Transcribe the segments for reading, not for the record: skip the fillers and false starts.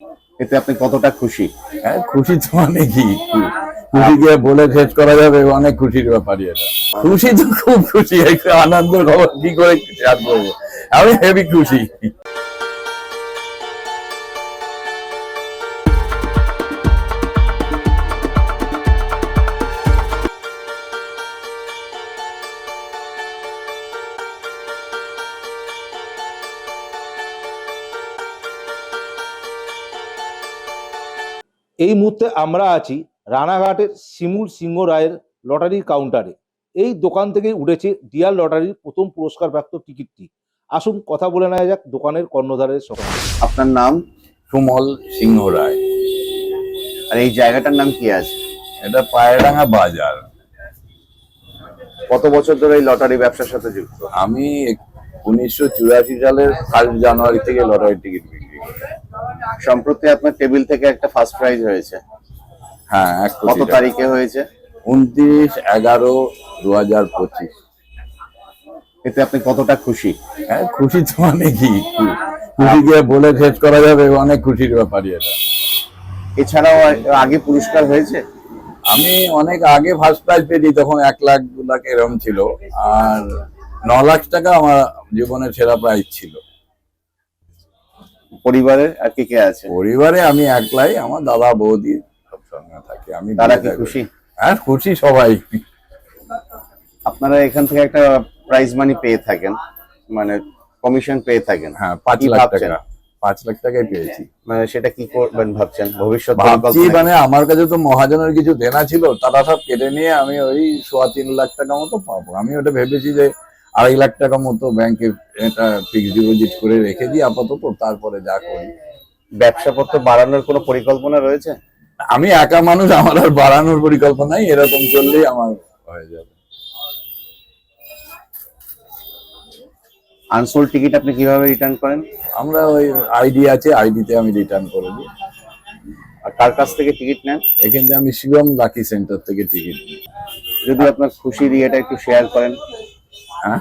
এতে আপনি কতটা খুশি? হ্যাঁ, খুশি তো অনেকই। খুশিকে বলে শেষ করা যাবে, অনেক খুশির ব্যাপারই এটা। খুশি তো খুব খুশি, একটা আনন্দের খবর কি করে শেয়ার করবো। আমি হেভি খুশি। এই মুহূর্তে আমরা আছি রানাঘাটের শিমুল সিংহ রায়ের লটারির কাউন্টারে। এই দোকান থেকেই উঠেছে ডিয়ার লটারির প্রথম পুরস্কার প্রাপ্ত টিকিটটি। আসুন কথা বলে নেওয়া যাক দোকানের কর্ণধারের সঙ্গে। আপনার নাম সুমল সিংহ রায়। আর এই জায়গাটার নাম কি আছে? এটা পায়রাডাঙ্গা বাজার। কত বছর ধরে এই লটারি ব্যবসার সাথে যুক্ত? আমি 1984 সালের 1 জানুয়ারি থেকে লটারির টিকিট বিক্রি করি। সম্প্রতি আপনার টেবিল থেকে একটা ফার্স্ট প্রাইজ হয়েছে। হ্যাঁ, 1 কত কোটি টাকা। তারিখে হয়েছে? 29/11/2025। এতে আপনি কতটা খুশি? হ্যাঁ, খুশি তো অনেকই। খুশিকে বলে শেষ করা যাবে, অনেক খুশির ব্যাপারই এটা। এছাড়াও আগে পুরস্কার হয়েছে? আমি অনেক আগে ফার্স্ট প্রাইজ পেয়েছি, তখন 1 লাখ 2 লাখ এরকম ছিল। আর 9 লাখ টাকা আমার জীবনের সেরা প্রাইজ ছিল। পরিবারের আর কে কে আছে? পরিবারে আমি একলাই, আমার দাদা বৌদি সব সঙ্গে থাকে। আমি তারা কি খুশি? হ্যাঁ, খুশি সবাই। আপনারা এখান থেকে একটা প্রাইজ মানি পেয়ে থাকেন, মানে কমিশন পেয়ে থাকেন। হ্যাঁ, 5 কি লাখ ভাবছেন? টাকা। 5 লাখ টাকাই পেয়েছি। মানে সেটা কি করবেন ভাবছেন ভবিষ্যৎ ভাবছি, পরিকল্পনা? মানে আমার কাছে তো মহাজনের কিছু দেনা ছিল, তারা সব কেটে নিয়ে আমি ওই 3.25 লাখ টাকা মতো পাবো। আমি ওটা ভেবেছি যে 2.5 লাখ টাকা মতো ব্যাংকে এটা ফিক্সড ডিপোজিট করে রেখে দিই আপাতত, তারপরে যা করি। ব্যবসাপত্র বাড়ানোর কোনো পরিকল্পনা রয়েছে? আমি একা মানুষ, আমার আর বাড়ানোর পরিকল্পনা নাই, এরকম চললেই আমার হয়ে যাবে। আনসোল্ড টিকিট আপনি কিভাবে রিটার্ন করেন? আমরা ওই আইডি আছে, আইডিতে আমি রিটার্ন করে দিই। আর কার কাছ থেকে টিকিট নেন? এখান থেকে আমি শিবম লাকি সেন্টার থেকে টিকিট নিই। যদি আপনার খুশির ইয়েটা একটু শেয়ার করেন। হ্যাঁ,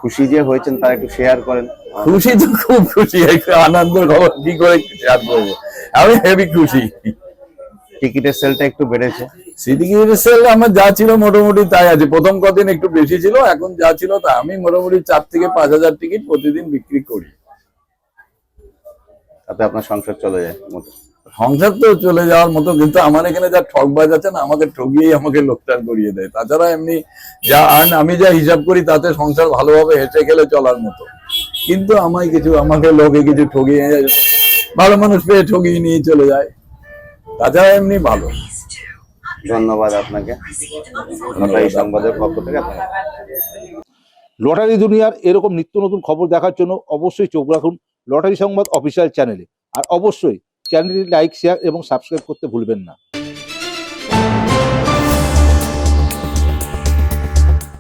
খুশি যে হয়েছেন তার একটু শেয়ার করেন। খুশি তো খুব খুশি, একটা আনন্দের খবর কি করে শেয়ার করবো। আমি হেভি খুশি। টিকিটের সেলটা একটু বেড়েছে। সিটিগেটের সেল আমার যা ছিল মোটামুটি তাই আছে। প্রথম কদিন একটু বেশি ছিল, এখন যা ছিল তা। আমি মোটামুটি 4 থেকে 5 হাজার টিকিট প্রতিদিন বিক্রি করি। তাতে আপনার সংসার চলে যায় মতো। সংসার তো চলে যাওয়ার মতো, কিন্তু আমার এখানে যা ঠকবাজ আছে না, আমাকে ঠগিয়েই আমাকে লোকটান করিয়ে দেয়। তাছাড়া এমনি যা আর্ন, আমি যা হিসাব করি তাতে সংসার ভালোভাবে হেঁটে খেলে চলার মতো। কিন্তু আমাকে লোকে কিছু ঠগিয়ে, ভালো মানুষ পেয়ে ঠগিয়ে নিয়ে চলে যায়। তাছাড়া এমনি ভালো। ধন্যবাদ আপনাকে। লটারি সংবাদের পক্ষ থেকে আপনাকে। লটারি দুনিয়ার এরকম নিত্য নতুন খবর দেখার জন্য অবশ্যই চোখ রাখুন লটারি সংবাদ অফিসিয়াল চ্যানেলে। আর অবশ্যই চ্যানেলটি লাইক, শেয়ার এবং সাবস্ক্রাইব করতে ভুলবেন না।